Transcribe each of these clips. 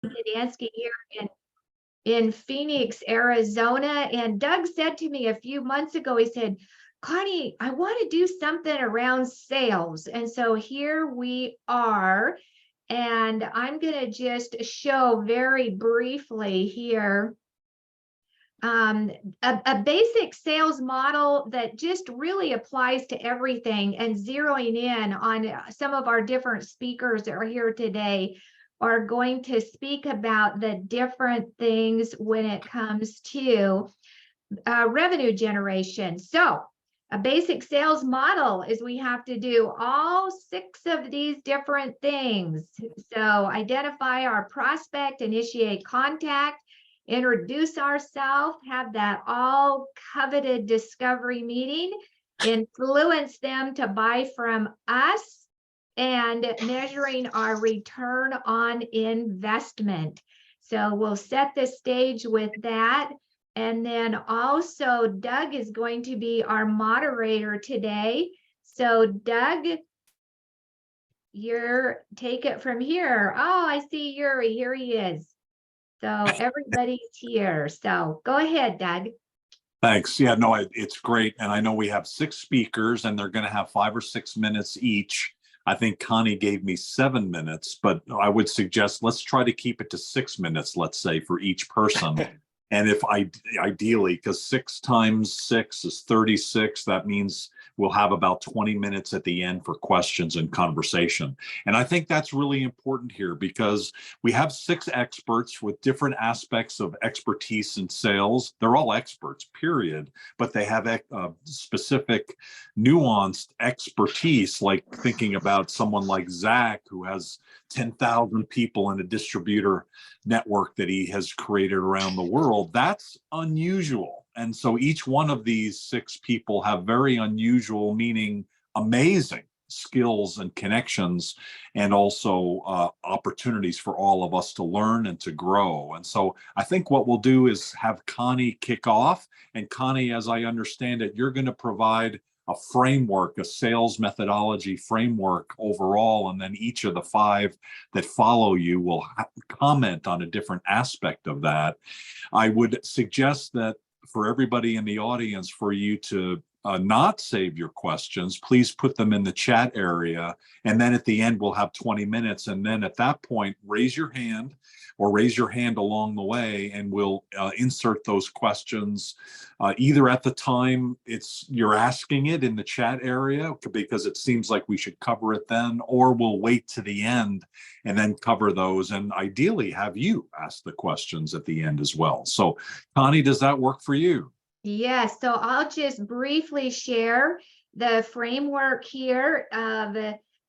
Gdansky here in Phoenix, Arizona. And Doug said to me a few months ago, he said, Connie, I want to do something around sales. And so here we are. And I'm going to just show very briefly here a basic sales model that just really applies to everything, and zeroing in on some of our different speakers that are here today are going to speak about the different things when it comes to revenue generation. So a basic sales model is we have to do all 6 of these different things. So identify our prospect, initiate contact, introduce ourselves, have that all coveted discovery meeting, influence them to buy from us, and measuring our return on investment. So we'll set the stage with that. And then also Doug is going to be our moderator today. So Doug, take it from here. Oh, I see Yuri, here he is. So everybody's here. So go ahead, Doug. Thanks. Yeah, no, it's great. And I know we have 6 speakers and they're going to have 5 or 6 minutes each. I think Connie gave me 7 minutes, but I would suggest let's try to keep it to 6 minutes, let's say, for each person. And if ideally, because 6 times 6 is 36, that means we'll have about 20 minutes at the end for questions and conversation. And I think that's really important here because we have 6 experts with different aspects of expertise in sales. They're all experts, period, but they have specific nuanced expertise, like thinking about someone like Zach, who has 10,000 people in a distributor network that he has created around the world. That's unusual. And so each one of these 6 people have very unusual, meaning amazing skills and connections, and also opportunities for all of us to learn and to grow. And so I think what we'll do is have Connie kick off. And Connie, as I understand it, you're going to provide a framework, a sales methodology framework overall, and then each of the 5 that follow you will comment on a different aspect of that. I would suggest that for everybody in the audience, for you to not save your questions, please put them in the chat area. And then at the end, we'll have 20 minutes. And then at that point, raise your hand or raise your hand along the way, and we'll insert those questions either at the time you're asking it in the chat area, because it seems like we should cover it then, or we'll wait to the end and then cover those, and ideally have you ask the questions at the end as well. So Connie, does that work for you? Yes, so I'll just briefly share the framework here of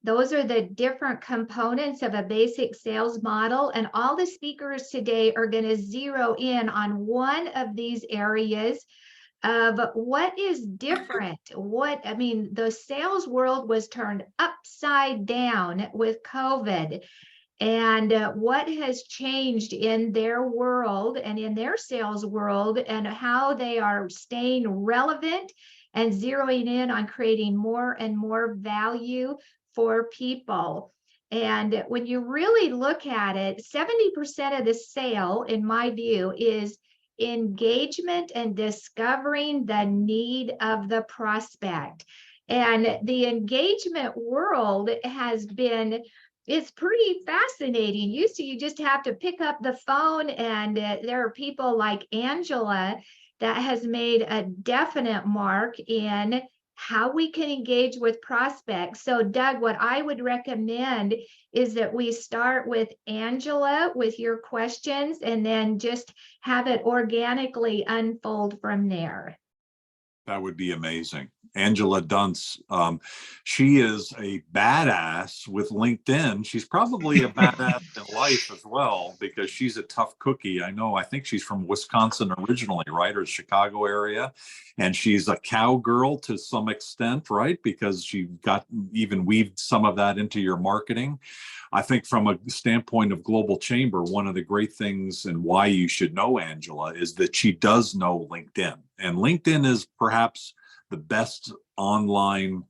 those are the different components of a basic sales model, and all the speakers today are going to zero in on one of these areas of what is different. The sales world was turned upside down with COVID. And what has changed in their world and in their sales world, and how they are staying relevant and zeroing in on creating more and more value for people. And when you really look at it, 70% of the sale, in my view, is engagement and discovering the need of the prospect. And the engagement world it's pretty fascinating. You just have to pick up the phone, and there are people like Angela that has made a definite mark in how we can engage with prospects. So Doug, what I would recommend is that we start with Angela with your questions, and then just have it organically unfold from there. That would be amazing. Angela Dunce, she is a badass with LinkedIn. She's probably a badass in life as well, because she's a tough cookie. I think she's from Wisconsin originally, right? Or Chicago area. And she's a cowgirl to some extent, right? Because she got even weaved some of that into your marketing. I think from a standpoint of Global Chamber, one of the great things and why you should know Angela is that she does know LinkedIn. And LinkedIn is perhaps the best online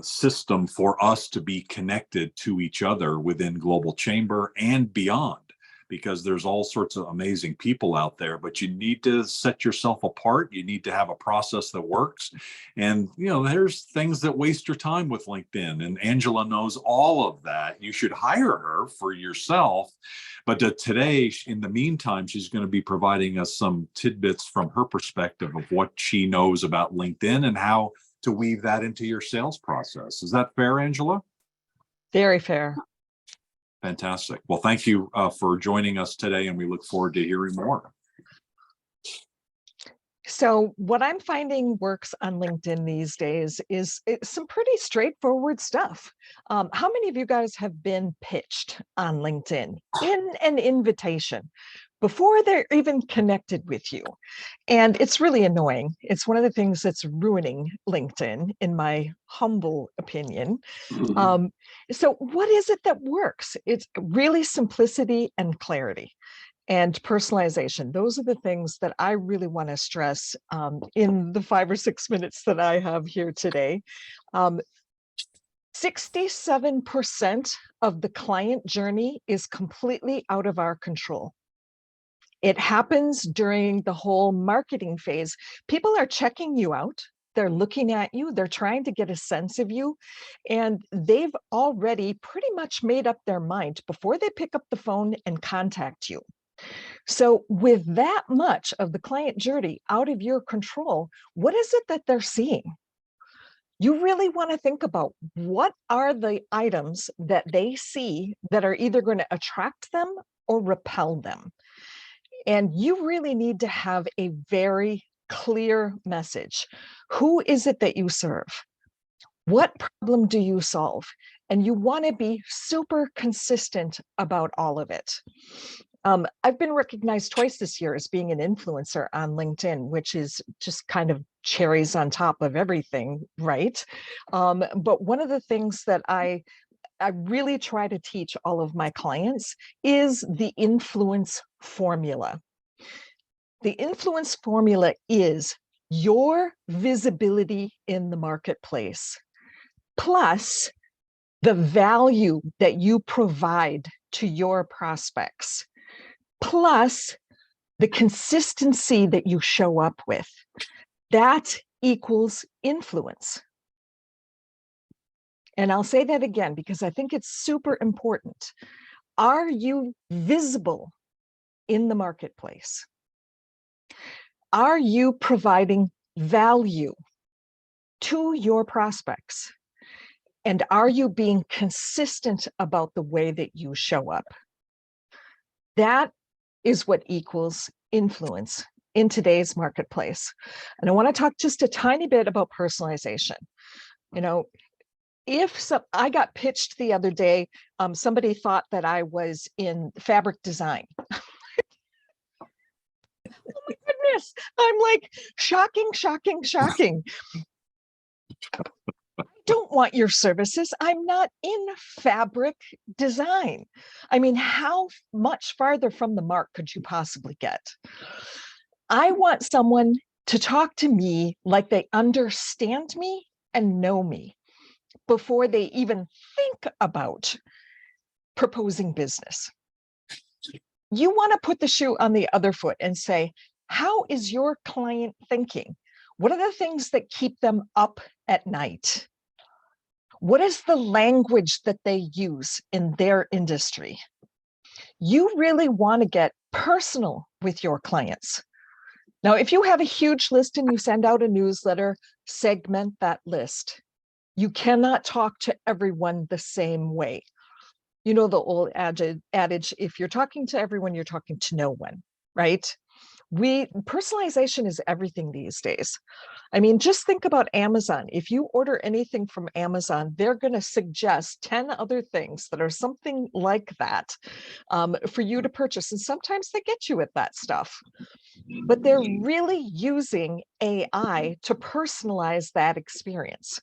system for us to be connected to each other within Global Chamber and beyond. because there's all sorts of amazing people out there, but you need to set yourself apart. You need to have a process that works. And, there's things that waste your time with LinkedIn, and Angela knows all of that. You should hire her for yourself. But today, in the meantime, she's going to be providing us some tidbits from her perspective of what she knows about LinkedIn and how to weave that into your sales process. Is that fair, Angela? Very fair. Fantastic. Well, thank you for joining us today, and we look forward to hearing more. So what I'm finding works on LinkedIn these days is some pretty straightforward stuff. How many of you guys have been pitched on LinkedIn in an invitation before they're even connected with you? And it's really annoying. It's one of the things that's ruining LinkedIn, in my humble opinion. So what is it that works? It's really simplicity and clarity and personalization. Those are the things that I really want to stress in the 5 or 6 minutes that I have here today. 67% of the client journey is completely out of our control. It happens during the whole marketing phase. People are checking you out. They're looking at you. They're trying to get a sense of you. And they've already pretty much made up their mind before they pick up the phone and contact you. So with that much of the client journey out of your control, what is it that they're seeing? You really want to think about what are the items that they see that are either going to attract them or repel them. And you really need to have a very clear message. Who is it that you serve? What problem do you solve? And you want to be super consistent about all of it. I've been recognized twice this year as being an influencer on LinkedIn, which is just kind of cherries on top of everything, right? But one of the things that I really try to teach all of my clients is the influence formula. The influence formula is your visibility in the marketplace, plus the value that you provide to your prospects, plus the consistency that you show up with. That equals influence. And I'll say that again because I think it's super important. Are you visible in the marketplace? Are you providing value to your prospects? And are you being consistent about the way that you show up? That is what equals influence in today's marketplace. And I want to talk just a tiny bit about personalization. I got pitched the other day, somebody thought that I was in fabric design. Oh my goodness. I'm like, shocking. I don't want your services. I'm not in fabric design. I mean, how much farther from the mark could you possibly get? I want someone to talk to me like they understand me and know me before they even think about proposing business. You want to put the shoe on the other foot and say, how is your client thinking? What are the things that keep them up at night? What is the language that they use in their industry? You really want to get personal with your clients. Now, if you have a huge list and you send out a newsletter, segment that list. You cannot talk to everyone the same way. You know the old adage, if you're talking to everyone, you're talking to no one, right? Personalization is everything these days. I mean, just think about Amazon. If you order anything from Amazon, they're going to suggest 10 other things that are something like that for you to purchase. And sometimes they get you at that stuff. But they're really using AI to personalize that experience.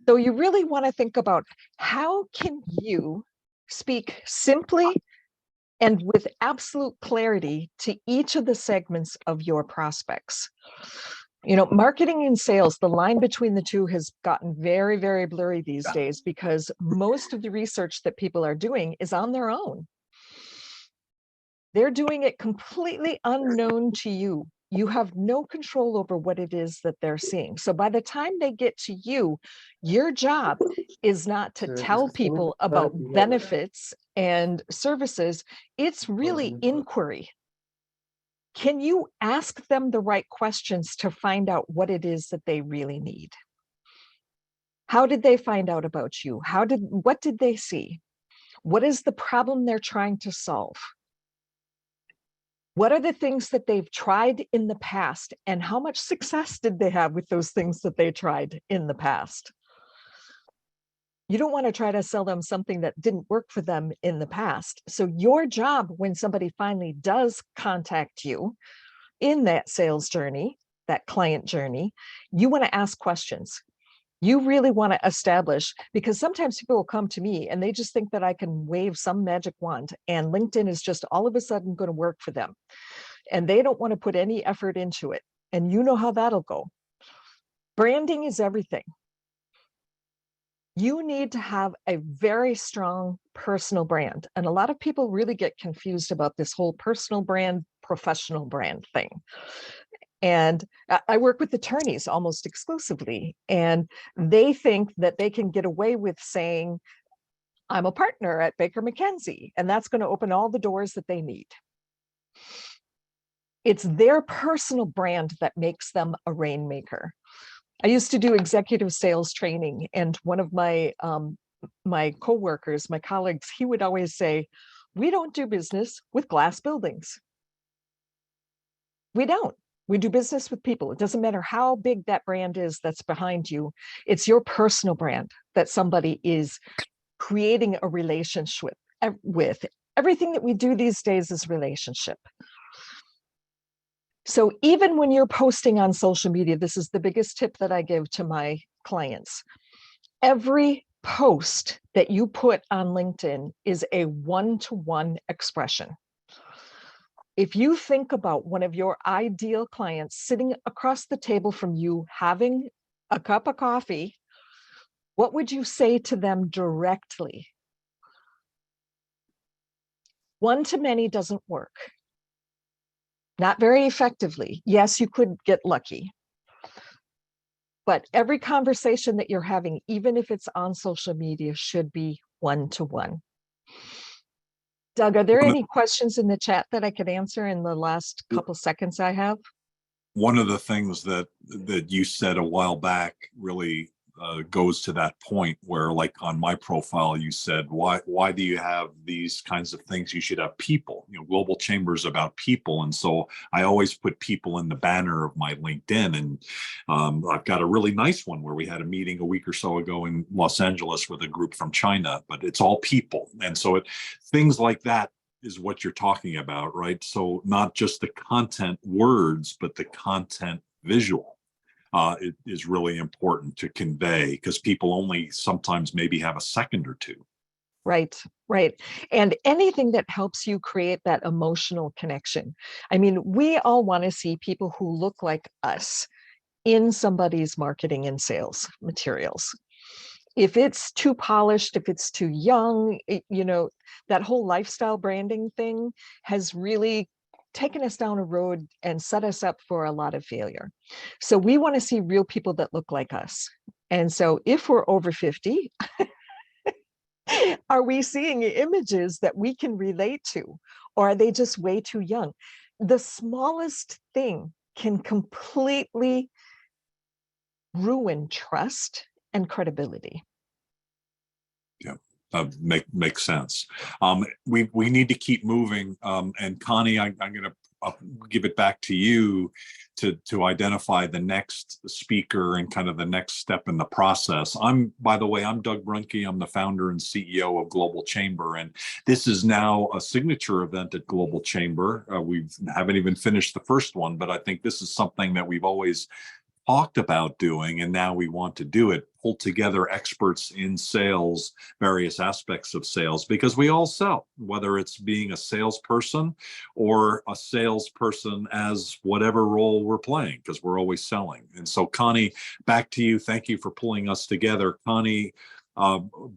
So you really want to think about how can you speak simply and with absolute clarity to each of the segments of your prospects. Marketing and sales, the line between the two has gotten very, very blurry these days because most of the research that people are doing is on their own. They're doing it completely unknown to you. You have no control over what it is that they're seeing. So by the time they get to you, your job is not to tell people about benefits and services. It's really inquiry. Can you ask them the right questions to find out what it is that they really need? How did they find out about you? What did they see? What is the problem they're trying to solve? What are the things that they've tried in the past, and how much success did they have with those things that they tried in the past? You don't want to try to sell them something that didn't work for them in the past. So your job when somebody finally does contact you in that sales journey, that client journey, you want to ask questions. You really want to establish, because sometimes people will come to me and they just think that I can wave some magic wand and LinkedIn is just all of a sudden going to work for them. And they don't want to put any effort into it. And you know how that'll go. Branding is everything. You need to have a very strong personal brand. And a lot of people really get confused about this whole personal brand, professional brand thing. And I work with attorneys almost exclusively, and they think that they can get away with saying, I'm a partner at Baker McKenzie, and that's going to open all the doors that they need. It's their personal brand that makes them a rainmaker. I used to do executive sales training, and one of my coworkers, my colleagues, he would always say, we don't do business with glass buildings. We don't. We do business with people. It doesn't matter how big that brand is that's behind you. It's your personal brand that somebody is creating a relationship with. Everything that we do these days is relationship. So even when you're posting on social media, this is the biggest tip that I give to my clients. Every post that you put on LinkedIn is a one-to-one expression. If you think about one of your ideal clients sitting across the table from you, having a cup of coffee, what would you say to them directly? One-to-many doesn't work. Not very effectively. Yes, you could get lucky. But every conversation that you're having, even if it's on social media, should be one-to-one. Doug, are there any questions in the chat that I could answer in the last couple seconds I have? One of the things that you said a while back really goes to that point where, like on my profile, you said, why do you have these kinds of things? You should have people. You know, Global Chamber is about people. And so I always put people in the banner of my LinkedIn. And I've got a really nice one where we had a meeting a week or so ago in Los Angeles with a group from China, but it's all people. And so things like that is what you're talking about, right? So not just the content words, but the content visual. It is really important to convey, because people only sometimes maybe have a second or two. Right, right. And anything that helps you create that emotional connection. I mean, we all want to see people who look like us in somebody's marketing and sales materials. If it's too polished, if it's too young, that whole lifestyle branding thing has really taken us down a road and set us up for a lot of failure. So we want to see real people that look like us. And so if we're over 50, are we seeing images that we can relate to, or are they just way too young? The smallest thing can completely ruin trust and credibility. Yeah. Makes sense. We need to keep moving. And Connie, I'm going to give it back to you to identify the next speaker and kind of the next step in the process. By the way, I'm Doug Brunke. I'm the founder and CEO of Global Chamber, and this is now a signature event at Global Chamber. We haven't even finished the first one, but I think this is something that we've always talked about doing, and now we want to do it, pull together experts in sales, various aspects of sales, because we all sell, whether it's being a salesperson or a salesperson as whatever role we're playing, because we're always selling. And so Connie, back to you. Thank you for pulling us together. Connie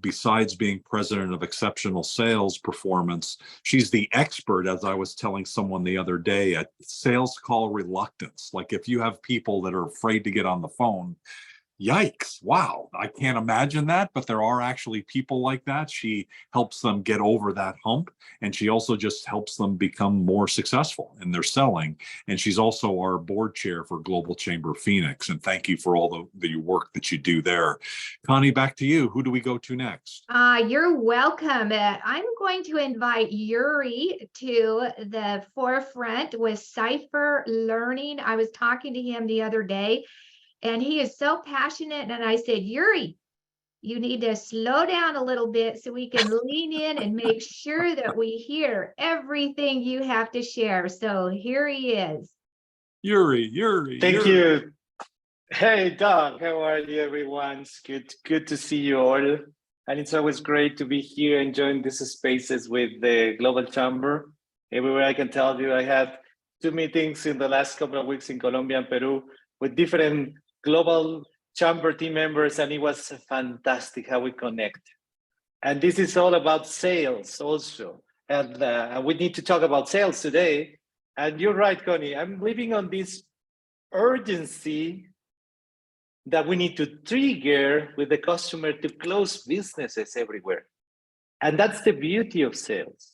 besides being president of exceptional sales performance, she's the expert, as I was telling someone the other day, at sales call reluctance. Like if you have people that are afraid to get on the phone, yikes, wow, I can't imagine that, but there are actually people like that. She helps them get over that hump, and she also just helps them become more successful in their selling. And she's also our board chair for Global Chamber Phoenix, and thank you for all the work that you do there. Connie, back to you. Who do we go to next? You're welcome. I'm going to invite Yuri to the forefront with Cipher Learning. I was talking to him the other day, and he is so passionate. And I said, Yuri, you need to slow down a little bit so we can lean in and make sure that we hear everything you have to share. So here he is. Yuri. Thank you. Hey, Doug, how are you, everyone? It's good to see you all. And it's always great to be here and join these spaces with the Global Chamber. Everywhere I can tell you, I had 2 meetings in the last couple of weeks in Colombia and Peru with different Global Chamber team members, and it was fantastic how we connect. And this is all about sales also. And we need to talk about sales today. And you're right, Connie, I'm living on this urgency that we need to trigger with the customer to close businesses everywhere. And that's the beauty of sales.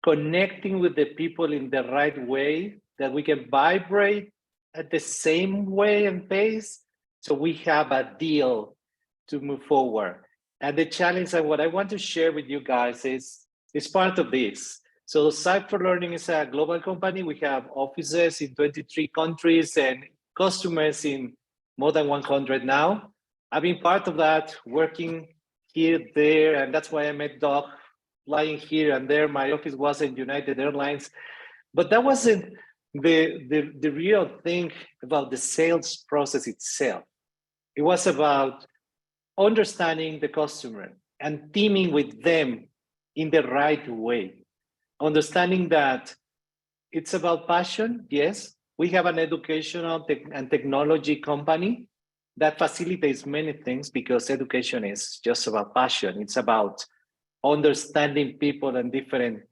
Connecting with the people in the right way, that we can vibrate at the same way and pace, so we have a deal to move forward. And the challenge and what I want to share with you guys is part of this. So Cipher Learning is a global company. We have offices in 23 countries and customers in more than 100 now. I've been part of that, working here, there, and that's why I met Doc, flying here and there. My office was in United Airlines, but that wasn't the real thing about the sales process itself. It was about understanding the customer and teaming with them in the right way. Understanding that it's about passion, yes. We have an educational and technology company that facilitates many things, because education is just about passion. It's about understanding people in different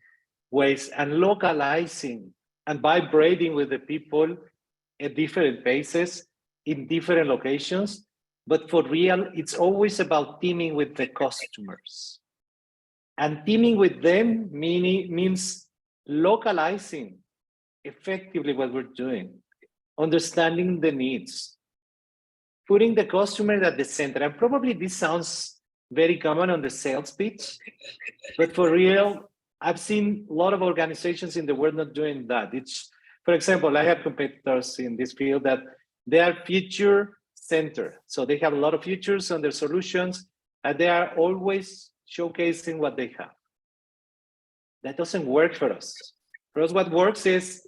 ways and localizing and vibrating with the people at different paces in different locations. But for real, it's always about teaming with the customers. And teaming with them means localizing effectively what we're doing, understanding the needs, putting the customer at the center. And probably this sounds very common on the sales pitch, but for real, I've seen a lot of organizations in the world not doing that. It's, for example, I have competitors in this field that they are feature centered. So they have a lot of features on their solutions, and they are always showcasing what they have. That doesn't work for us. For us, what works is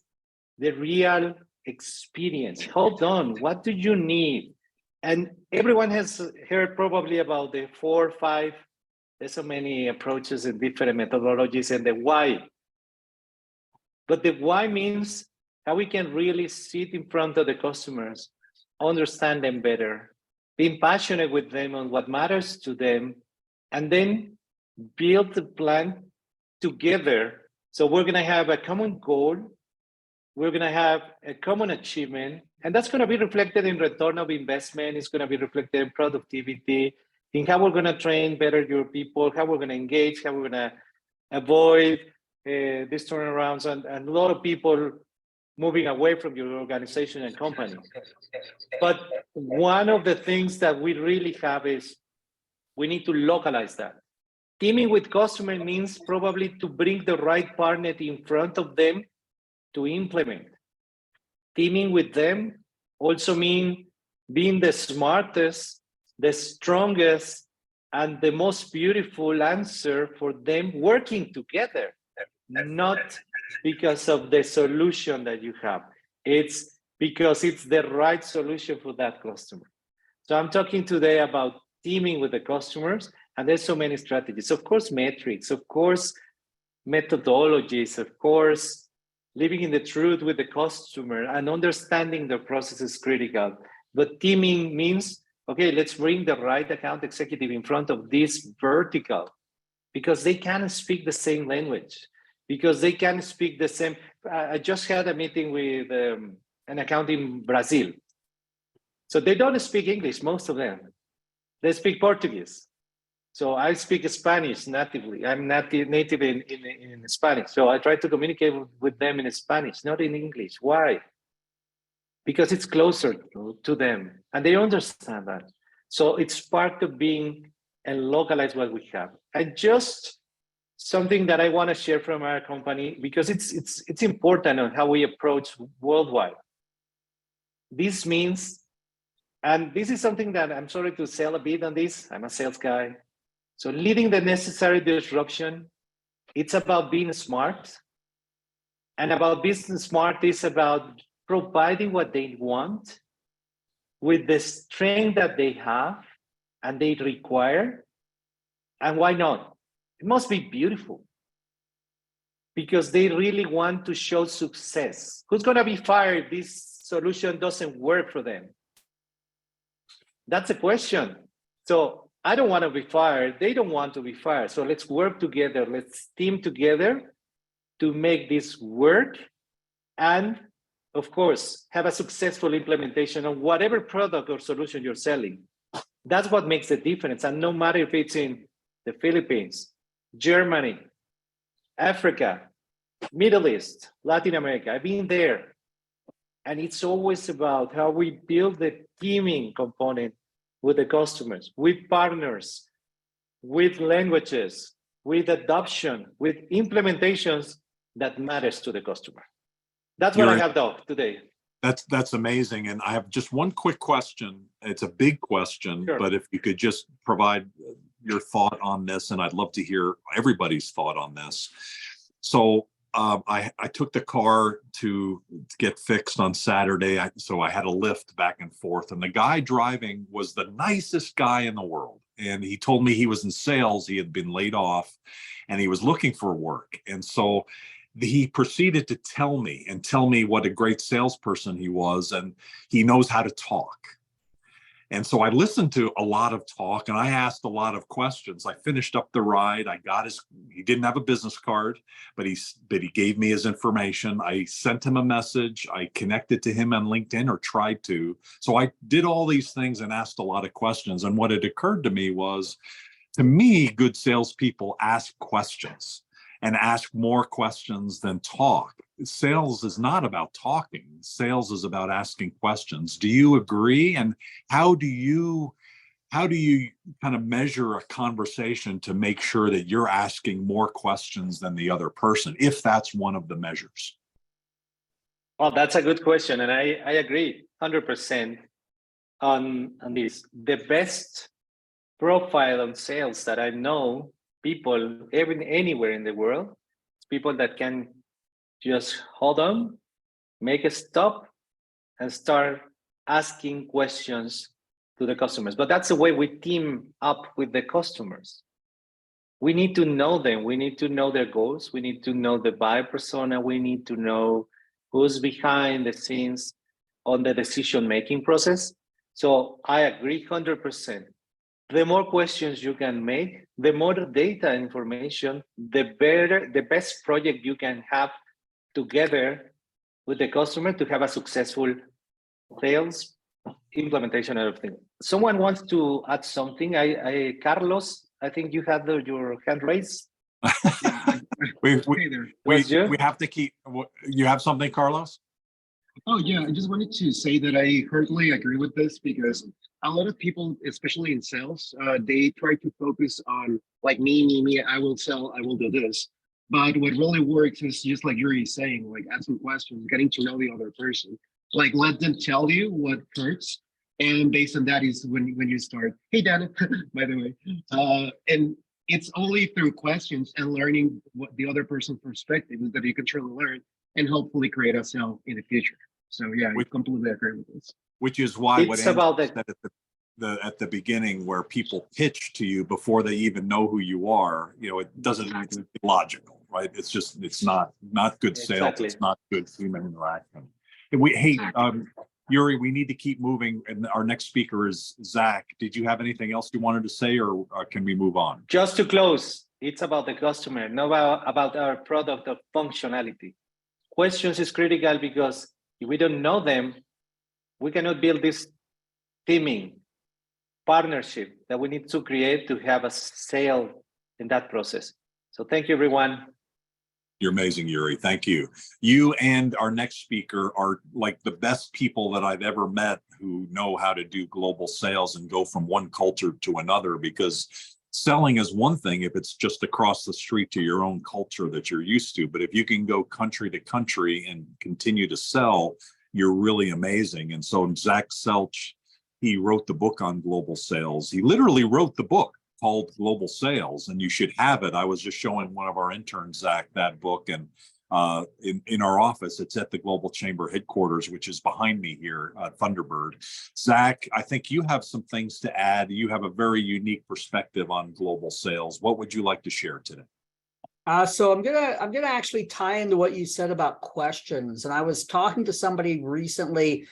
the real experience. Hold on, what do you need? And everyone has heard probably about the 4 or 5, there's so many approaches and different methodologies, and the why. But the why means how we can really sit in front of the customers, understand them better, being passionate with them on what matters to them, and then build the plan together. So we're going to have a common goal, we're going to have a common achievement, and that's going to be reflected in return of investment. It's going to be reflected in productivity, in how we're going to train better your people, how we're going to engage, how we're going to avoid these turnarounds, and a lot of people moving away from your organization and company. But one of the things that we really have is we need to localize that. Teaming with customer means probably to bring the right partner in front of them to implement. Teaming with them also means being the smartest, the strongest, and the most beautiful answer for them, working together, not because of the solution that you have. It's because it's the right solution for that customer. So I'm talking today about teaming with the customers, and there's so many strategies. Of course, metrics, of course, methodologies, of course, living in the truth with the customer and understanding the process is critical. But teaming means okay, let's bring the right account executive in front of this vertical because they can speak the same language, because they can speak the same. I just had a meeting with an account in Brazil. So they don't speak English, most of them. They speak Portuguese. So I speak Spanish natively. I'm native in Spanish. So I try to communicate with them in Spanish, not in English. Why? Because it's closer to them and they understand that. So it's part of being and localize what we have. And just something that I want to share from our company, because it's important on how we approach worldwide. This means, and this is something that I'm sorry to sell a bit on this, I'm a sales guy. So leading the necessary disruption, it's about being smart. And about being smart is about providing what they want with the strength that they have and they require. And why not? It must be beautiful because they really want to show success. Who's going to be fired if this solution doesn't work for them? That's a question. So I don't want to be fired. They don't want to be fired. So let's work together. Let's team together to make this work. And of course, have a successful implementation of whatever product or solution you're selling. That's what makes the difference. And no matter if it's in the Philippines, Germany, Africa, Middle East, Latin America, I've been there. And it's always about how we build the teaming component with the customers, with partners, with languages, with adoption, with implementations that matters to the customer. That's what I have though today. That's amazing. And I have just one quick question. It's a big question, Sure. But if you could just provide your thought on this, and I'd love to hear everybody's thought on this. So I took the car to get fixed on Saturday. So I had a lift back and forth, and the guy driving was the nicest guy in the world. And he told me he was in sales. He had been laid off and he was looking for work. And so he proceeded to tell me what a great salesperson he was, and he knows how to talk. And so I listened to a lot of talk and I asked a lot of questions. I finished up the ride. He didn't have a business card, but he gave me his information. I sent him a message. I connected to him on LinkedIn, or tried to. So I did all these things and asked a lot of questions. And what had occurred to me was, to me, good salespeople ask questions and ask more questions than talk. Sales is not about talking. Sales is about asking questions. Do you agree? And how do you kind of measure a conversation to make sure that you're asking more questions than the other person, if that's one of the measures? Well, that's a good question. And I agree 100% on this. The best profile on sales that I know, people anywhere in the world, people that can just hold on, make a stop, and start asking questions to the customers. But that's the way we team up with the customers. We need to know them. We need to know their goals. We need to know the buyer persona. We need to know who's behind the scenes on the decision-making process. So I agree 100%. The more questions you can make, the more data information, the better, the best project you can have together with the customer to have a successful sales implementation and everything. Someone wants to add something. Carlos, I think you have your hand raised. we have to keep. You have something, Carlos? Oh yeah, I just wanted to say that I heartily agree with this, because a lot of people, especially in sales, they try to focus on like me, I will sell, I will do this. But what really works is just like Yuri is saying, like asking questions, getting to know the other person. Like let them tell you what hurts. And based on that is when you start, hey Dan, by the way. And it's only through questions and learning what the other person's perspective is that you can truly learn and hopefully create a sale in the future. So yeah, I completely agree with this. Which is why it's what Andy about said at the beginning, where people pitch to you before they even know who you are, it doesn't it's illogical, right? It's not good sales. Exactly. It's not good human interaction. Yuri, we need to keep moving, and our next speaker is Zach. Did you have anything else you wanted to say, or can we move on? Just to close, it's about the customer, not about our product or functionality. Questions is critical because if we don't know them, we cannot build this teaming partnership that we need to create to have a sale in that process. So thank you, everyone. You're amazing, Yuri. Thank you. You and our next speaker are like the best people that I've ever met who know how to do global sales and go from one culture to another, because selling is one thing if it's just across the street to your own culture that you're used to. But if you can go country to country and continue to sell, you're really amazing. And so Zach Selch, he wrote the book on global sales. He literally wrote the book called Global Sales, and you should have it. I was just showing one of our interns, Zach, that book, and in our office, it's at the Global Chamber headquarters, which is behind me here at Thunderbird. Zach, I think you have some things to add. You have a very unique perspective on global sales. What would you like to share today? So I'm gonna actually tie into what you said about questions. And I was talking to somebody recently,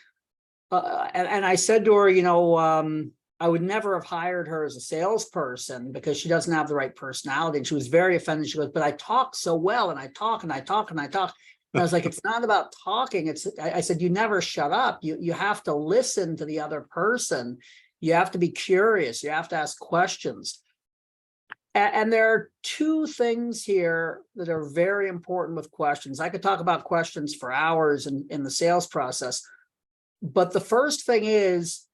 and I said to her, I would never have hired her as a salesperson because she doesn't have the right personality. And she was very offended. She goes, but I talk so well, and I talk and I talk and I talk. And I was like, it's not about talking. I said, you never shut up. You have to listen to the other person. You have to be curious. You have to ask questions. And there are two things here that are very important with questions. I could talk about questions for hours in the sales process. But the first thing is,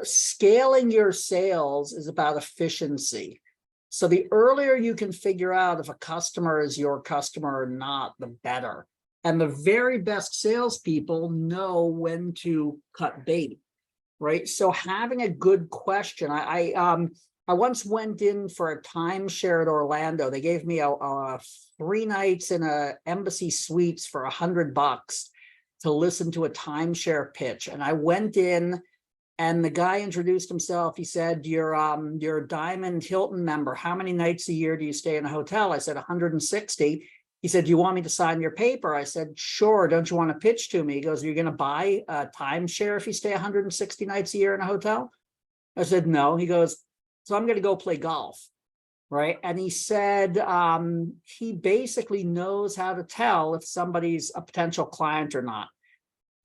scaling your sales is about efficiency. So the earlier you can figure out if a customer is your customer or not, the better. And the very best salespeople know when to cut bait, right? So having a good question. I once went in for a timeshare at Orlando. They gave me a 3 nights in a Embassy Suites for $100 to listen to a timeshare pitch. And I went in, and the guy introduced himself. He said, you're a Diamond Hilton member. How many nights a year do you stay in a hotel? I said, 160. He said, do you want me to sign your paper? I said, sure. Don't you want to pitch to me? He goes, you're going to buy a timeshare if you stay 160 nights a year in a hotel? I said, no. He goes, so I'm going to go play golf, right? And he said he basically knows how to tell if somebody's a potential client or not.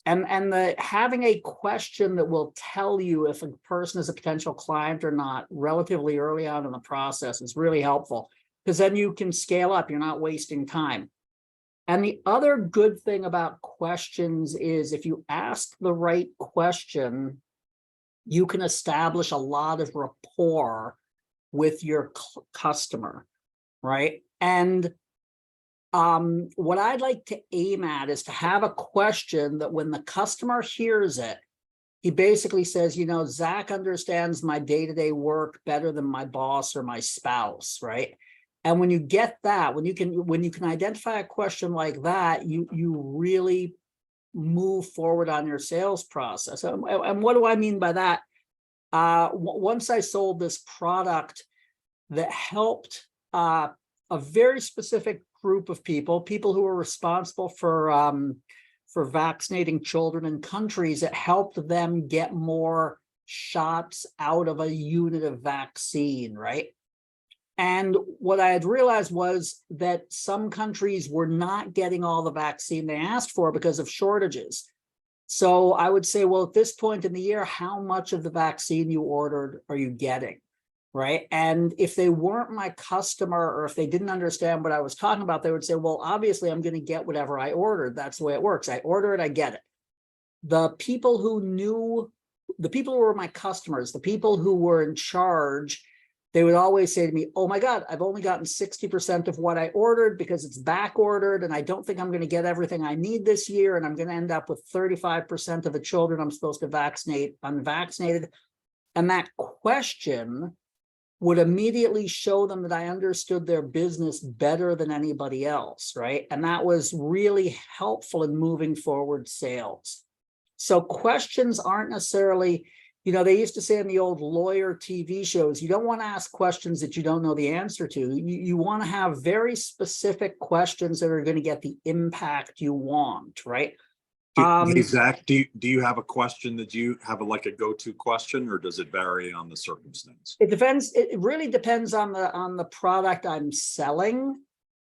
And having a question that will tell you if a person is a potential client or not relatively early on in the process is really helpful, because then you can scale up. You're not wasting time. And the other good thing about questions is if you ask the right question, you can establish a lot of rapport with your customer, right? And what I'd like to aim at is to have a question that when the customer hears it, he basically says, Zach understands my day-to-day work better than my boss or my spouse, right? And when you get that, when you can identify a question like that, you really move forward on your sales process. And what do I mean by that? Once I sold this product that helped a very specific group of people who were responsible for vaccinating children in countries, that helped them get more shots out of a unit of vaccine, right? And what I had realized was that some countries were not getting all the vaccine they asked for because of shortages. So I would say, well, at this point in the year, how much of the vaccine you ordered are you getting? Right. And if they weren't my customer, or if they didn't understand what I was talking about, they would say, well, obviously I'm going to get whatever I ordered. That's the way it works. I order it, I get it. The people who were my customers, the people who were in charge, they would always say to me, oh my God, I've only gotten 60% of what I ordered because it's back ordered. And I don't think I'm going to get everything I need this year. And I'm going to end up with 35% of the children I'm supposed to vaccinate unvaccinated. And that question would immediately show them that I understood their business better than anybody else, right? And that was really helpful in moving forward sales. So questions aren't necessarily, they used to say in the old lawyer TV shows, you don't want to ask questions that you don't know the answer to. You want to have very specific questions that are going to get the impact you want, right? Hey, Zach, do you have a question that you have like a go-to question, or does it vary on the circumstance? It depends. It really depends on the product I'm selling.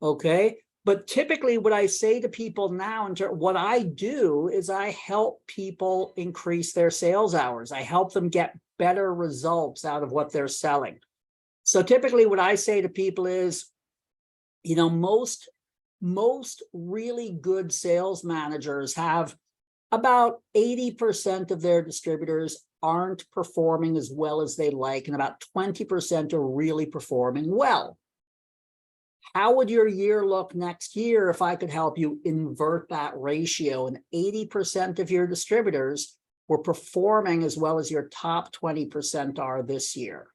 Okay. But typically what I say to people now, what I do is I help people increase their sales hours. I help them get better results out of what they're selling. So typically what I say to people is, you know, most really good sales managers have about 80% of their distributors aren't performing as well as they like, and about 20% are really performing well. How would your year look next year if I could help you invert that ratio and 80% of your distributors were performing as well as your top 20% are this year?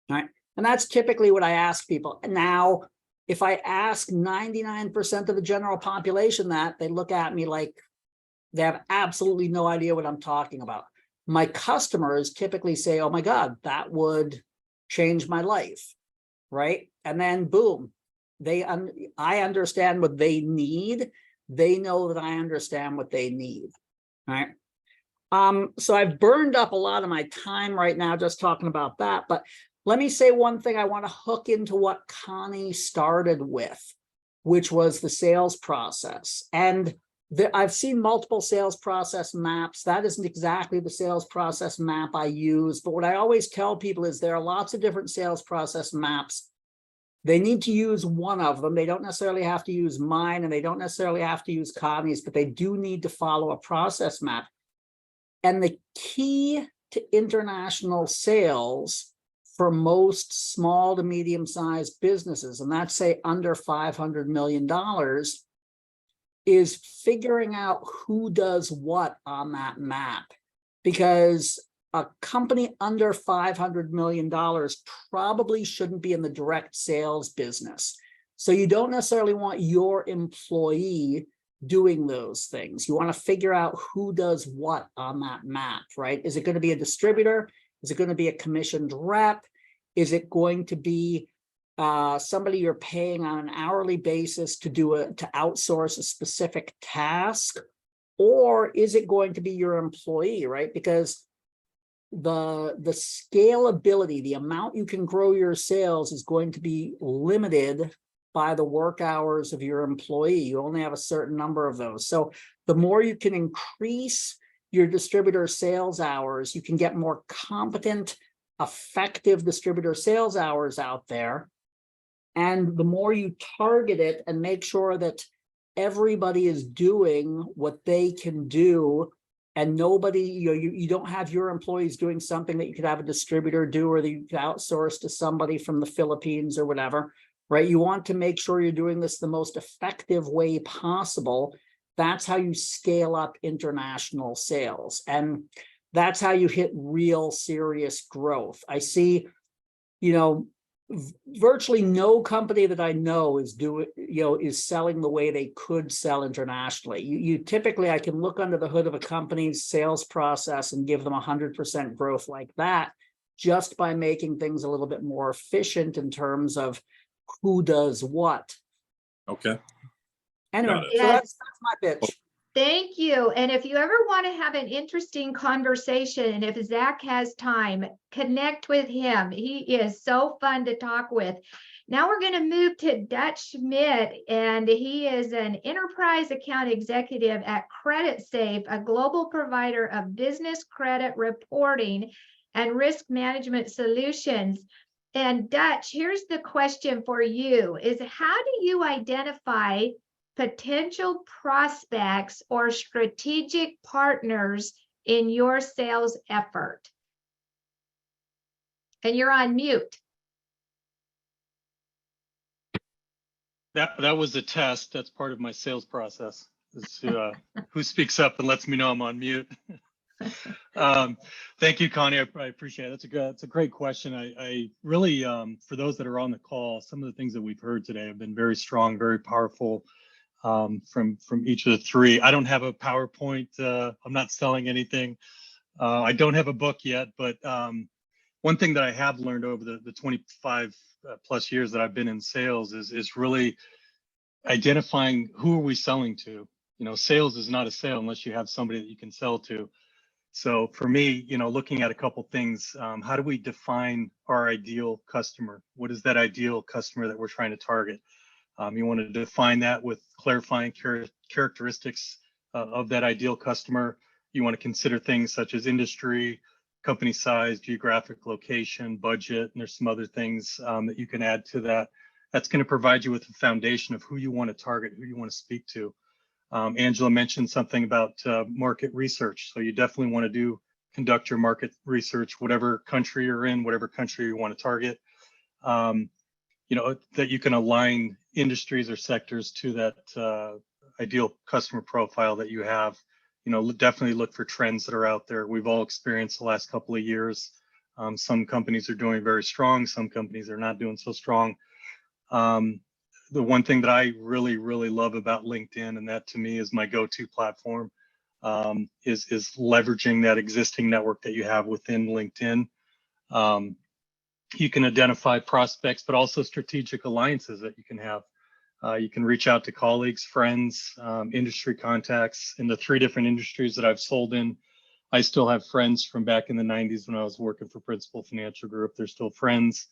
All right. And that's typically what I ask people. Now, if I ask 99% of the general population that, they look at me like they have absolutely no idea what I'm talking about. My customers typically say, oh my God, that would change my life, right? And then boom, I understand what they need. They know that I understand what they need, right? So I've burned up a lot of my time right now just talking about that, but let me say one thing. I want to hook into what Connie started with, which was the sales process. And I've seen multiple sales process maps. That isn't exactly the sales process map I use, but what I always tell people is there are lots of different sales process maps. They need to use one of them. They don't necessarily have to use mine, and they don't necessarily have to use Connie's, but they do need to follow a process map. And the key to international sales for most small to medium-sized businesses, and that's say under $500 million, is figuring out who does what on that map. Because a company under $500 million probably shouldn't be in the direct sales business. So you don't necessarily want your employee doing those things. You want to figure out who does what on that map, right? Is it going to be a distributor? Is it going to be a commissioned rep? Is it going to be somebody you're paying on an hourly basis to outsource a specific task? Or is it going to be your employee, right? Because the scalability, the amount you can grow your sales is going to be limited by the work hours of your employee. You only have a certain number of those. So the more you can increase your distributor sales hours, you can get more competent, effective distributor sales hours out there. And the more you target it and make sure that everybody is doing what they can do, and nobody, you don't have your employees doing something that you could have a distributor do, or that you could outsource to somebody from the Philippines or whatever, right? You want to make sure you're doing this the most effective way possible. That's how you scale up international sales. And that's how you hit real serious growth. I see, virtually no company that I know is selling the way they could sell internationally. You typically, I can look under the hood of a company's sales process and give them 100% growth like that, just by making things a little bit more efficient in terms of who does what. Okay. Anyway, Yes. so that's my pitch. Thank you. And if you ever want to have an interesting conversation, and if Zach has time, connect with him. He is so fun to talk with. Now we're going to move to Dutch Schmidt, and he is an enterprise account executive at CreditSafe, a global provider of business credit reporting and risk management solutions. And Dutch, here's the question for you, is how do you identify potential prospects or strategic partners in your sales effort? And you're on mute. That was a test. That's part of my sales process. Is who speaks up and lets me know I'm on mute. Thank you, Connie. I appreciate it. That's a great question. I really, for those that are on the call, some of the things that we've heard today have been very strong, very powerful. From each of the three. I don't have a PowerPoint. I'm not selling anything. I don't have a book yet, but one thing that I have learned over the 25 plus years that I've been in sales is really identifying who are we selling to. sales is not a sale unless you have somebody that you can sell to. So for me, looking at a couple things, how do we define our ideal customer? What is that ideal customer that we're trying to target? You want to define that with clarifying characteristics of that ideal customer. You want to consider things such as industry, company size, geographic location, budget, and there's some other things that you can add to that. That's going to provide you with a foundation of who you want to target, who you want to speak to. Angela mentioned something about market research. So you definitely want to conduct your market research, whatever country you're in, whatever country you want to target. That you can align industries or sectors to that ideal customer profile that you have. Definitely look for trends that are out there. We've all experienced the last couple of years. Some companies are doing very strong. Some companies are not doing so strong. The one thing that I really, really love about LinkedIn, and that to me is my go-to platform, is leveraging that existing network that you have within LinkedIn. You can identify prospects, but also strategic alliances that you can have. You can reach out to colleagues, friends, industry contacts in the 3 different industries that I've sold in. I still have friends from back in the 90s when I was working for Principal Financial Group. They're still friends,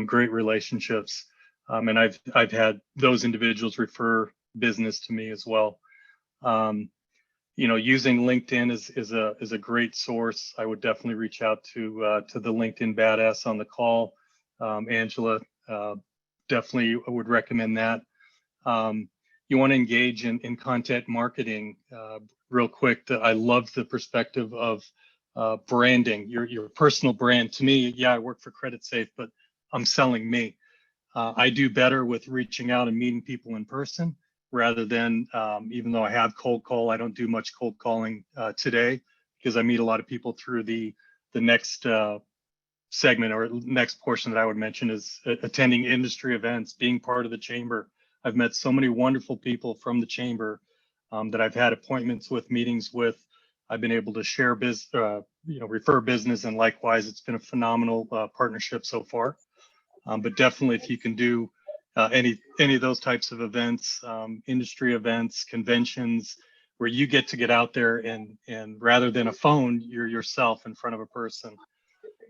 great relationships. And I've had those individuals refer business to me as well. Using LinkedIn is a great source. I would definitely reach out to the LinkedIn badass on the call. Angela, definitely would recommend that. You want to engage in content marketing. Real quick, I love the perspective of branding, your personal brand. To me, yeah, I work for Credit Safe, but I'm selling me. I do better with reaching out and meeting people in person rather than, even though I have cold call, I don't do much cold calling today because I meet a lot of people through the next segment or next portion that I would mention is attending industry events, being part of the chamber. I've met so many wonderful people from the chamber that I've had appointments with, meetings with. I've been able to share refer business, and likewise, it's been a phenomenal partnership so far. But definitely, if you can do any of those types of events, industry events, conventions, where you get out there and rather than a phone, you're yourself in front of a person.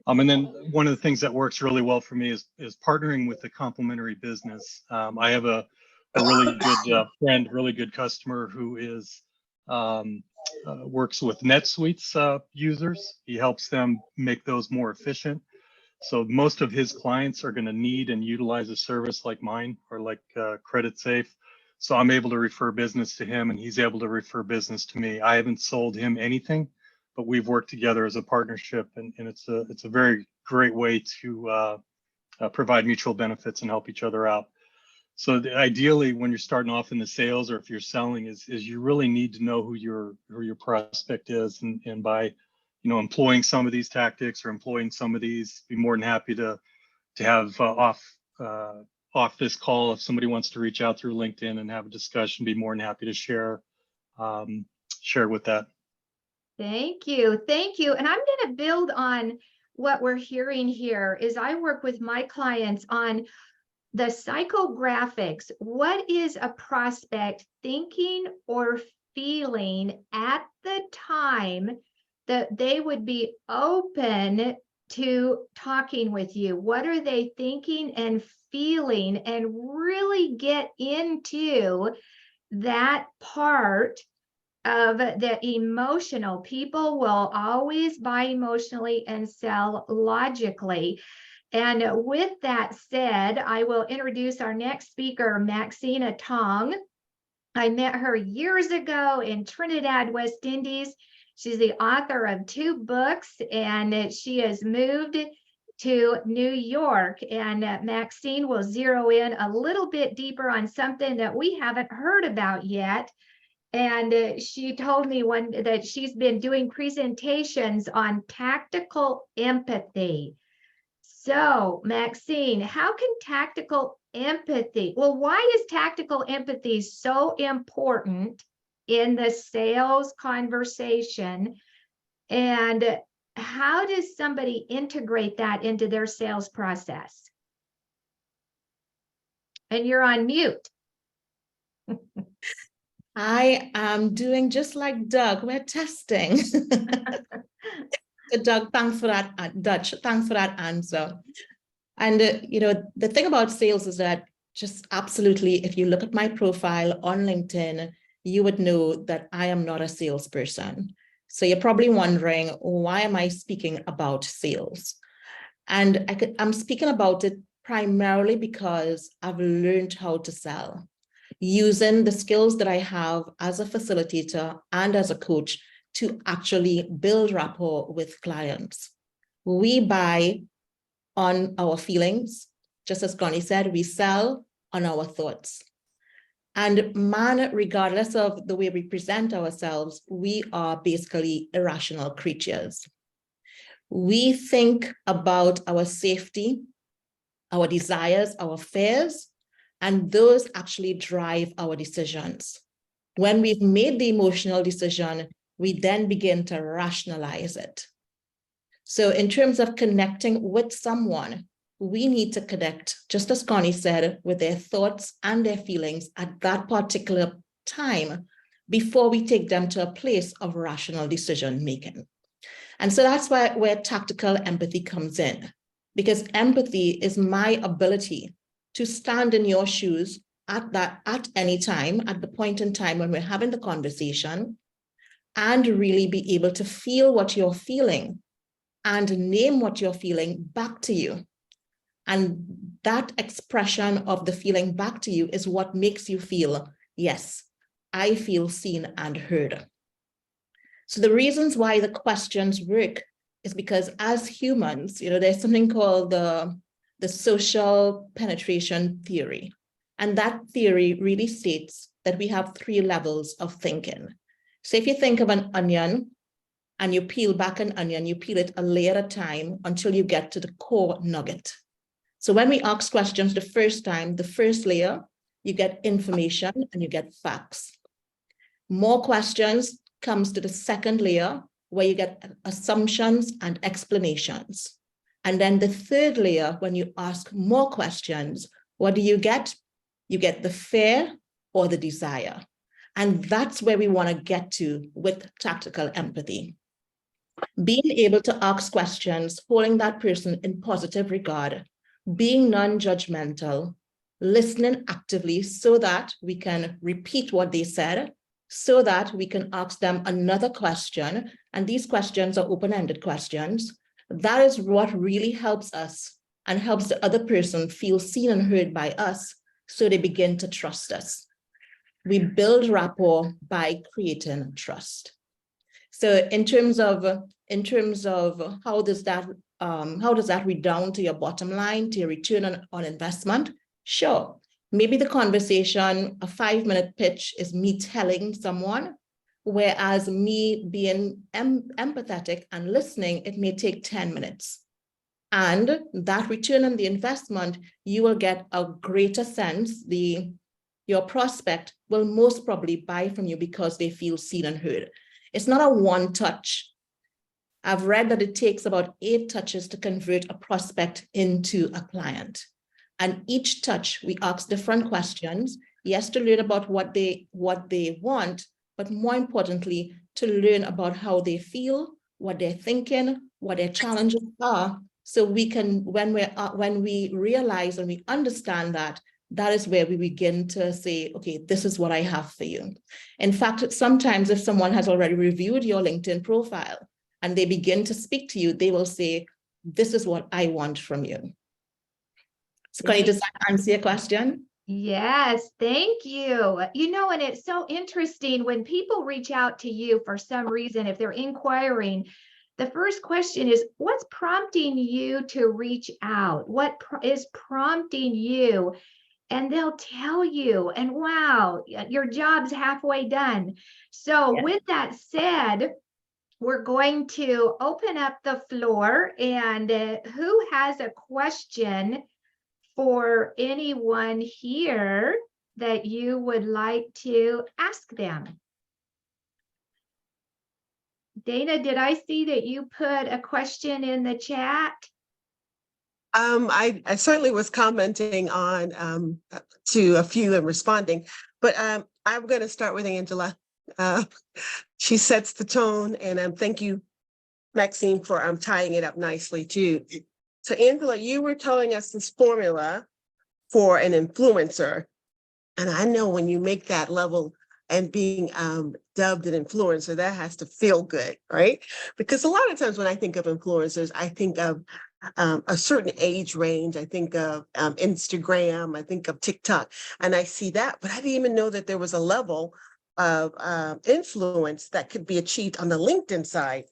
And then one of the things that works really well for me is partnering with a complementary business. I have a really good friend, really good customer who is works with NetSuite's users. He helps them make those more efficient. So most of his clients are going to need and utilize a service like mine or like Credit Safe. So I'm able to refer business to him and he's able to refer business to me. I haven't sold him anything, but we've worked together as a partnership, and it's a very great way to provide mutual benefits and help each other out. So ideally, when you're starting off in the sales or if you're selling, is you really need to know who your prospect is, and by employing some of these tactics or employing some of these, be more than happy to have off this call if somebody wants to reach out through LinkedIn and have a discussion. Be more than happy to share with that. Thank you. Thank you. And I'm going to build on what we're hearing here is I work with my clients on the psychographics. What is a prospect thinking or feeling at the time that they would be open to talking with you? What are they thinking and feeling, and really get into that part of the emotional. People will always buy emotionally and sell logically. And with that said, I will introduce our next speaker, Maxine Tong. I met her years ago in Trinidad, West Indies. She's the author of 2 books, and she has moved to New York. And Maxine will zero in a little bit deeper on something that we haven't heard about yet. And she told me that she's been doing presentations on tactical empathy. So, Maxine, how can tactical empathy, why is tactical empathy so important in the sales conversation? And how does somebody integrate that into their sales process? And you're on mute. I am doing just like Doug. We're testing. So Doug, thanks for that, Dutch. Thanks for that answer. And the thing about sales is that just absolutely, if you look at my profile on LinkedIn, you would know that I am not a salesperson. So you're probably wondering, why am I speaking about sales? And I'm speaking about it primarily because I've learned how to sell using the skills that I have as a facilitator and as a coach to actually build rapport with clients. We buy on our feelings. Just as Connie said, we sell on our thoughts. And man, regardless of the way we present ourselves, we are basically irrational creatures. We think about our safety, our desires, our fears, and those actually drive our decisions. When we've made the emotional decision, we then begin to rationalize it. So in terms of connecting with someone, we need to connect, just as Connie said, with their thoughts and their feelings at that particular time before we take them to a place of rational decision making. And so that's where tactical empathy comes in, because empathy is my ability to stand in your shoes at any time, at the point in time when we're having the conversation, and really be able to feel what you're feeling and name what you're feeling back to you. And that expression of the feeling back to you is what makes you feel, yes, I feel seen and heard. So the reasons why the questions work is because as humans, there's something called the social penetration theory. And that theory really states that we have 3 levels of thinking. So if you think of an onion and you peel back an onion, you peel it a layer at a time until you get to the core nugget. So when we ask questions the first time, the first layer, you get information and you get facts. More questions comes to the second layer where you get assumptions and explanations. And then the third layer, when you ask more questions, what do you get? You get the fear or the desire. And that's where we want to get to with tactical empathy. Being able to ask questions, holding that person in positive regard, being non-judgmental, listening actively so that we can repeat what they said, so that we can ask them another question. And these questions are open-ended questions. That is what really helps us and helps the other person feel seen and heard by us, so they begin to trust us. We build rapport by creating trust. So in terms of how does that redound to your bottom line, to your return on investment? Sure. Maybe the conversation, a 5-minute pitch, is me telling someone, whereas me being empathetic and listening, it may take 10 minutes. And that return on the investment, you will get a greater sense. Your prospect will most probably buy from you because they feel seen and heard. It's not a one touch. I've read that it takes about 8 touches to convert a prospect into a client. And each touch, we ask different questions, yes, to learn about what they want, but more importantly, to learn about how they feel, what they're thinking, what their challenges are. So we can, when we realize and we understand that, that is where we begin to say, okay, this is what I have for you. In fact, sometimes if someone has already reviewed your LinkedIn profile and they begin to speak to you, they will say, this is what I want from you. So Connie, does that answer your question? Yes, thank you. And it's so interesting when people reach out to you for some reason, if they're inquiring, the first question is, what's prompting you to reach out? What is prompting you? And they'll tell you, and wow, your job's halfway done. So with that said, we're going to open up the floor, and who has a question for anyone here that you would like to ask them? Dana, did I see that you put a question in the chat? I certainly was commenting on to a few and responding, but I'm going to start with Angela. She sets the tone, and thank you, Maxine, for tying it up nicely too. So Angela, you were telling us this formula for an influencer. And I know when you make that level and being dubbed an influencer, that has to feel good, right? Because a lot of times when I think of influencers, I think of a certain age range. I think of Instagram, I think of TikTok, and I see that, but I didn't even know that there was a level of influence that could be achieved on the LinkedIn side.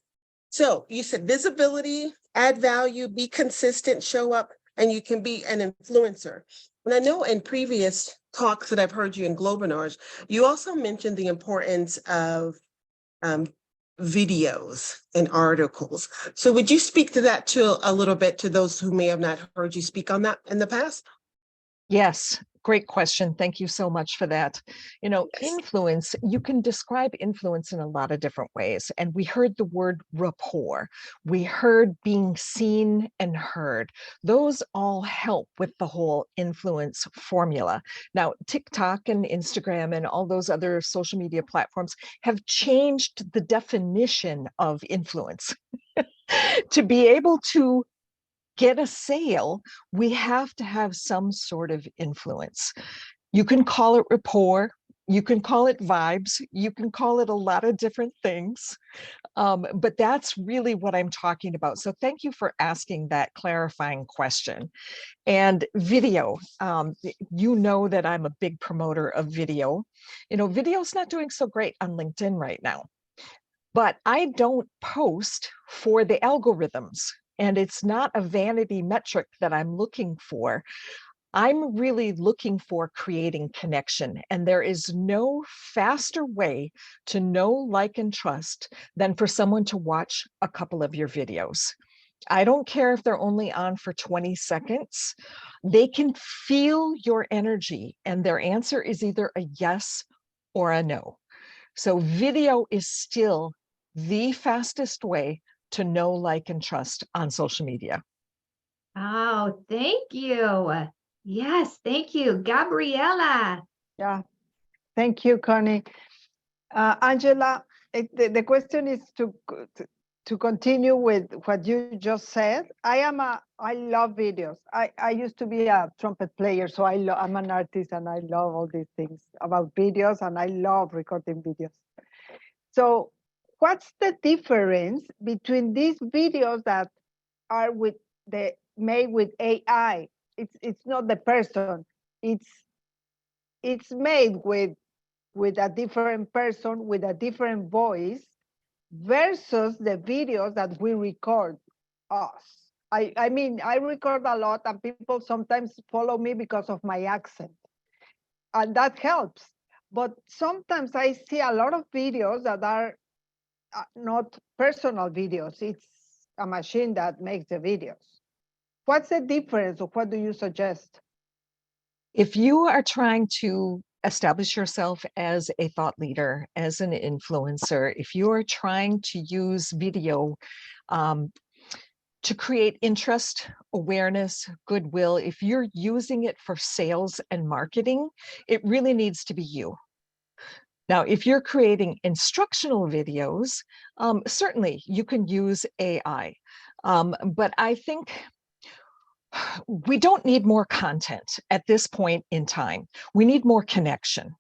So you said visibility, add value, be consistent, show up, and you can be an influencer. And I know in previous talks that I've heard you in Globinars, you also mentioned the importance of videos and articles. So would you speak to that too a little bit to those who may have not heard you speak on that in the past? Yes, great question. Thank you so much for that. Yes. Influence, you can describe influence in a lot of different ways. And we heard the word rapport. We heard being seen and heard. Those all help with the whole influence formula. Now, TikTok and Instagram and all those other social media platforms have changed the definition of influence. To be able to get a sale, we have to have some sort of influence. You can call it rapport, you can call it vibes, you can call it a lot of different things, but that's really what I'm talking about. So thank you for asking that clarifying question. And video, you know that I'm a big promoter of video. Video's not doing so great on LinkedIn right now, but I don't post for the algorithms. And it's not a vanity metric that I'm looking for. I'm really looking for creating connection. And there is no faster way to know, like, and trust than for someone to watch a couple of your videos. I don't care if they're only on for 20 seconds. They can feel your energy, and their answer is either a yes or a no. So video is still the fastest way to know, like, and trust on social media. Oh, thank you. Yes, thank you. Gabriela. Yeah, thank you, Connie. Angela, the question is to continue with what you just said. I love videos. I used to be a trumpet player, so I'm an artist and I love all these things about videos, and I love recording videos. So what's the difference between these videos that are made with AI? It's not the person. It's made with a different person, with a different voice, versus the videos that we record us. I mean, I record a lot, and people sometimes follow me because of my accent, and that helps. But sometimes I see a lot of videos that are not personal videos. It's a machine that makes the videos. What's the difference, or what do you suggest? If you are trying to establish yourself as a thought leader, as an influencer, if you are trying to use video to create interest, awareness, goodwill, if you're using it for sales and marketing, it really needs to be you. Now, if you're creating instructional videos, certainly you can use AI, but I think we don't need more content at this point in time. We need more connection.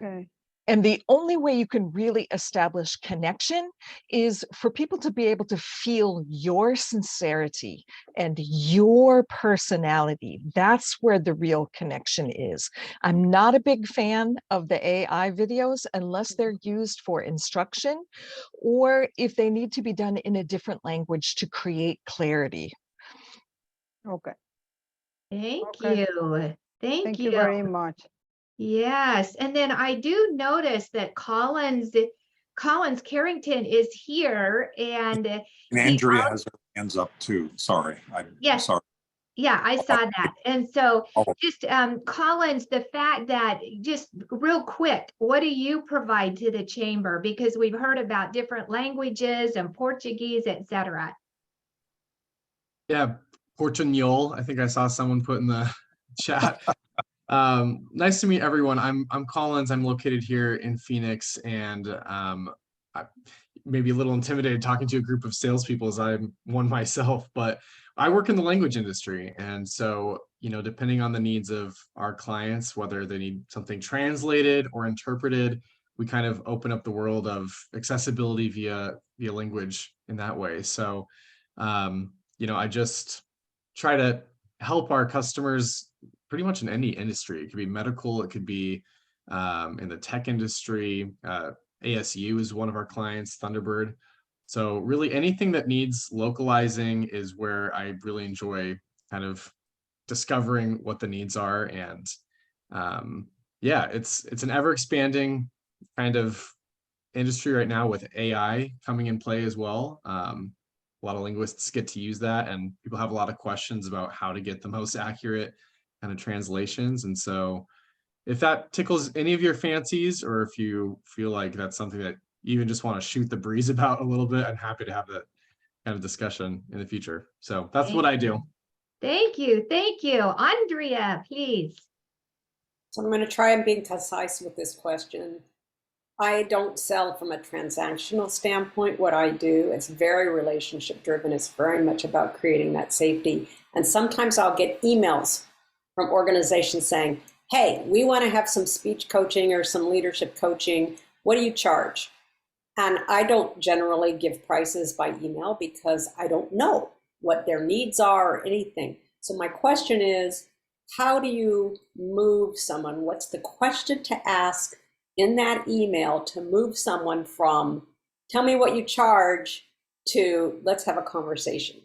Okay. And the only way you can really establish connection is for people to be able to feel your sincerity and your personality. That's where the real connection is. I'm not a big fan of the AI videos unless they're used for instruction, or if they need to be done in a different language to create clarity. Okay. Thank Okay. you. Thank you. Very much. Yes, and then I do notice that Collins Carrington is here, and Andrea has her hands up too. Sorry. Yes. Sorry. Yeah, I saw that. And so Oh. just Collins, the fact that, just real quick, what do you provide to the chamber? Because we've heard about different languages and Portuguese, etc. Yeah, Portuñol. I think I saw someone put in the chat. Nice to meet everyone. I'm Collins. I'm located here in Phoenix, and I maybe a little intimidated talking to a group of salespeople as I'm one myself, but I work in the language industry. And so, you know, depending on the needs of our clients, whether they need something translated or interpreted, we kind of open up the world of accessibility via language in that way. So, you know, I just try to help our customers pretty much in any industry. It could be medical, it could be in the tech industry. ASU is one of our clients, Thunderbird. So really anything that needs localizing is where I really enjoy kind of discovering what the needs are. And yeah, it's an ever expanding kind of industry right now with AI coming in play as well. A lot of linguists get to use that, and people have a lot of questions about how to get the most accurate kind of translations. And so if that tickles any of your fancies, or if you feel like that's something that you even just want to shoot the breeze about a little bit, I'm happy to have that kind of discussion in the future. So that's what I do. Thank you. Thank you. Andrea, please. So I'm going to try and be concise with this question. I don't sell from a transactional standpoint. What I do is very relationship driven. It's very much about creating that safety. And sometimes I'll get emails from organizations saying, hey, we want to have some speech coaching or some leadership coaching. What do you charge? And I don't generally give prices by email because I don't know what their needs are or anything. So my question is, how do you move someone? What's the question to ask in that email to move someone from tell me what you charge to let's have a conversation?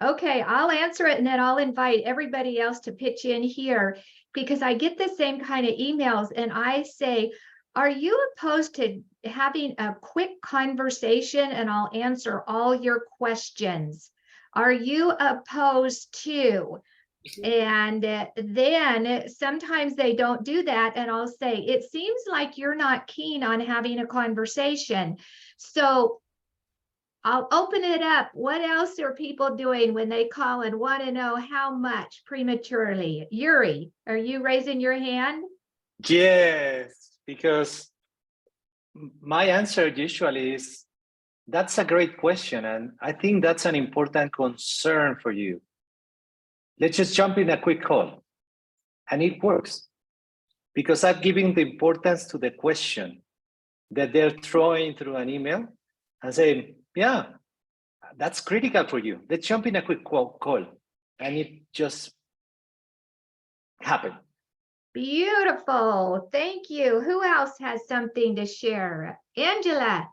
Okay, I'll answer it and then I'll invite everybody else to pitch in here because I get the same kind of emails and I say, are you opposed to having a quick conversation and I'll answer all your questions? Are you opposed to? And then sometimes they don't do that. And I'll say, it seems like you're not keen on having a conversation. So I'll open it up. What else are people doing when they call and want to know how much prematurely? Yuri, are you raising your hand? Yes, because my answer usually is, that's a great question. And I think that's an important concern for you. Let's just jump in a quick call. And it works because I'm giving the importance to the question that they're throwing through an email and saying, yeah, that's critical for you. Let's jump in a quick call. And it just happened. Beautiful. Thank you. Who else has something to share? Angela.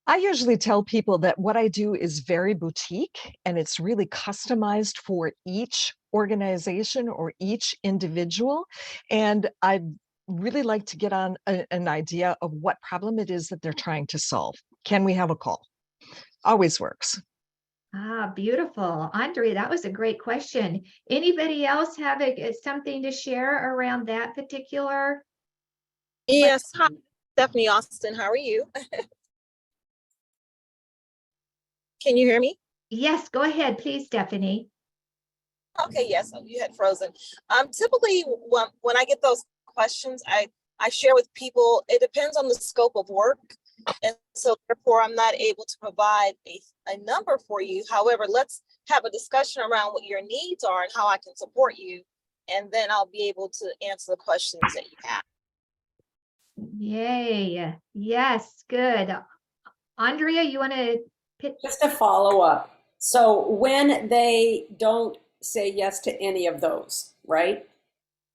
I usually tell people that what I do is very boutique and it's really customized for each organization or each individual. And I'd really like to get on an idea of what problem it is that they're trying to solve. Can we have a call? Always works. Ah, beautiful. Andre, that was a great question. Anybody else have something to share around that particular? Yes. Hi, Stephanie Austin. How are you? Can you hear me? Yes, go ahead, please, Stephanie. Okay, yes, you had frozen. Typically, when I get those questions, I share with people, it depends on the scope of work. And so therefore, I'm not able to provide a number for you. However, let's have a discussion around what your needs are and how I can support you. And then I'll be able to answer the questions that you have. Yay. Yes, good. Andrea, you want to pitch? Just a follow up. So when they don't say yes to any of those, right?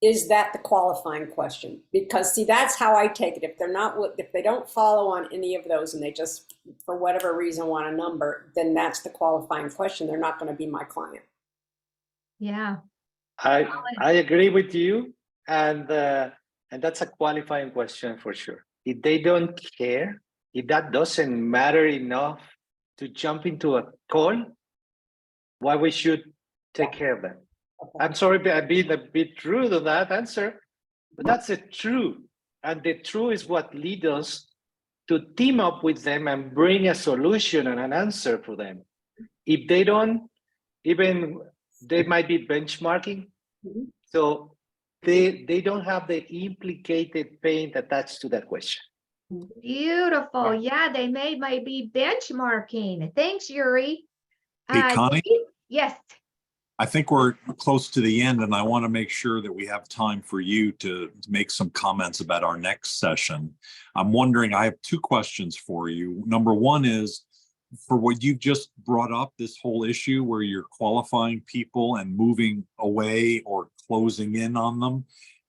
Is that the qualifying question? Because see, that's how I take it. If they don't follow on any of those and they just, for whatever reason, want a number, then that's the qualifying question. They're not going to be my client. Yeah. I agree with you. And that's a qualifying question for sure. If they don't care, if that doesn't matter enough to jump into a call, why we should take care of them? I'm sorry, I'm being a bit rude on that answer, but that's the truth. And the truth is what leads us to team up with them and bring a solution and an answer for them. If they don't, even they might be benchmarking. So they don't have the implicated paint attached to that question. Beautiful. Yeah, they may be benchmarking. Thanks, Yuri. Hey, Connie? Yes. I think we're close to the end, and I want to make sure that we have time for you to make some comments about our next session. I'm wondering, I have two questions for you. Number one is, for what you've just brought up, this whole issue where you're qualifying people and moving away or closing in on them,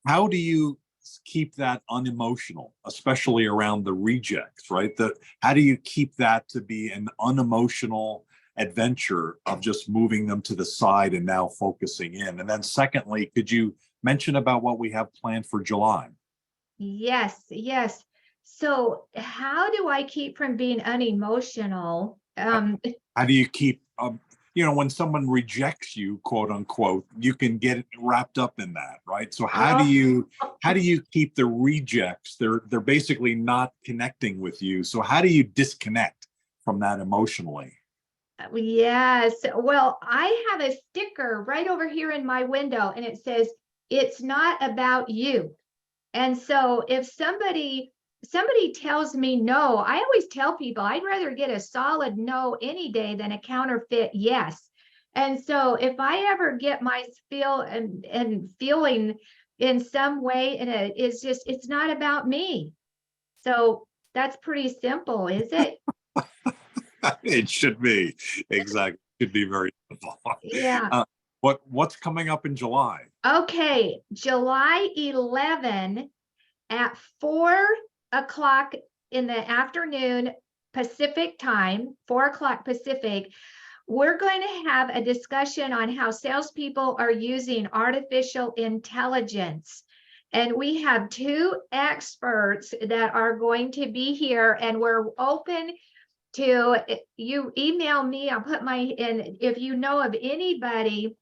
how do you keep that unemotional, especially around the rejects, right? How do you keep that to be an unemotional adventure of just moving them to the side and now focusing in? And then secondly, could you mention about what we have planned for July? Yes. So how do I keep from being unemotional? How do you keep, when someone rejects you, quote unquote, you can get wrapped up in that, right? So how do you keep the rejects? They're basically not connecting with you. So how do you disconnect from that emotionally? Yes. Well, I have a sticker right over here in my window, and it says, "It's not about you." And so if somebody tells me no, I always tell people I'd rather get a solid no any day than a counterfeit yes. And so if I ever get my feel and feeling in some way, and it's not about me. So that's pretty simple, is it? It should be. Exactly. It should be very simple. Yeah. What's coming up in July? Okay, July 11 at 4 o'clock in the afternoon Pacific time, 4 o'clock Pacific, we're going to have a discussion on how salespeople are using artificial intelligence. And we have two experts that are going to be here, and we're open to you. Email me, I'll put in if you know of anybody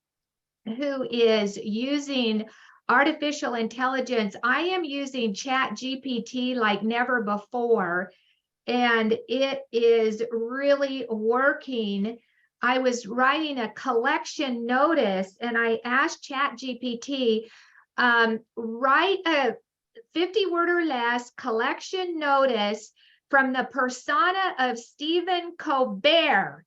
who is using artificial intelligence. I am using ChatGPT like never before, and it is really working. I was writing a collection notice, and I asked ChatGPT, write a 50-word or less collection notice from the persona of Stephen Colbert.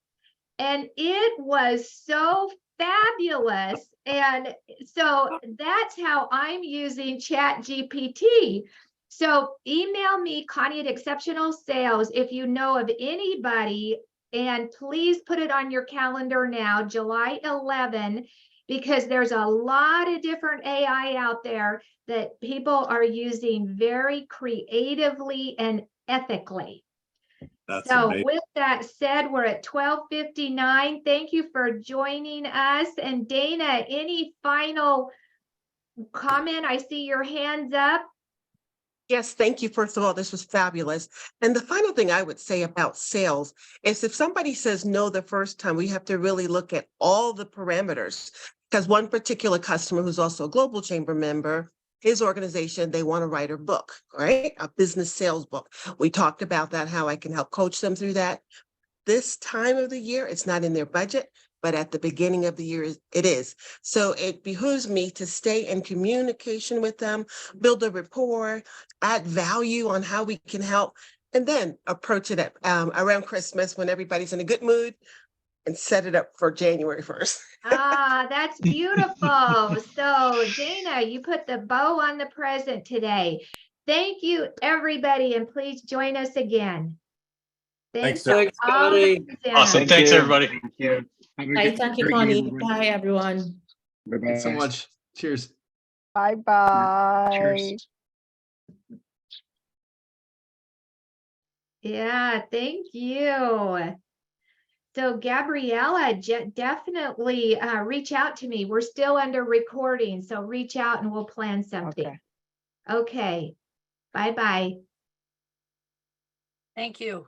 And it was so fabulous. And so that's how I'm using ChatGPT. So email me, Connie at Exceptional Sales, if you know of anybody, and please put it on your calendar now, July 11, because there's a lot of different AI out there that people are using very creatively and ethically. That's so amazing. With that said, we're at 12:59. Thank you for joining us. And Dana, any final comment? I see your hands up. Yes, thank you. First of all, this was fabulous. And the final thing I would say about sales is if somebody says no the first time, we have to really look at all the parameters. Because one particular customer who's also a Global Chamber member, his organization, they want to write a book, right? A business sales book. We talked about that, how I can help coach them through that. This time of the year, it's not in their budget, but at the beginning of the year, it is. So it behooves me to stay in communication with them, build a rapport, add value on how we can help, and then approach it at, around Christmas when everybody's in a good mood, and set it up for January 1st. Ah, that's beautiful. So Dana, you put the bow on the present today. Thank you, everybody, and please join us again. Thanks, Thanks, Connie. Awesome. Thanks, everybody. Thank you. Have a Bye. good- Thank you, great Connie. day, Bye, everyone. Bye-bye. Thanks so much. Cheers. Bye-bye. Cheers. Yeah, thank you. So Gabriella, definitely reach out to me. We're still under recording, so reach out and we'll plan something. Okay. Bye-bye. Thank you.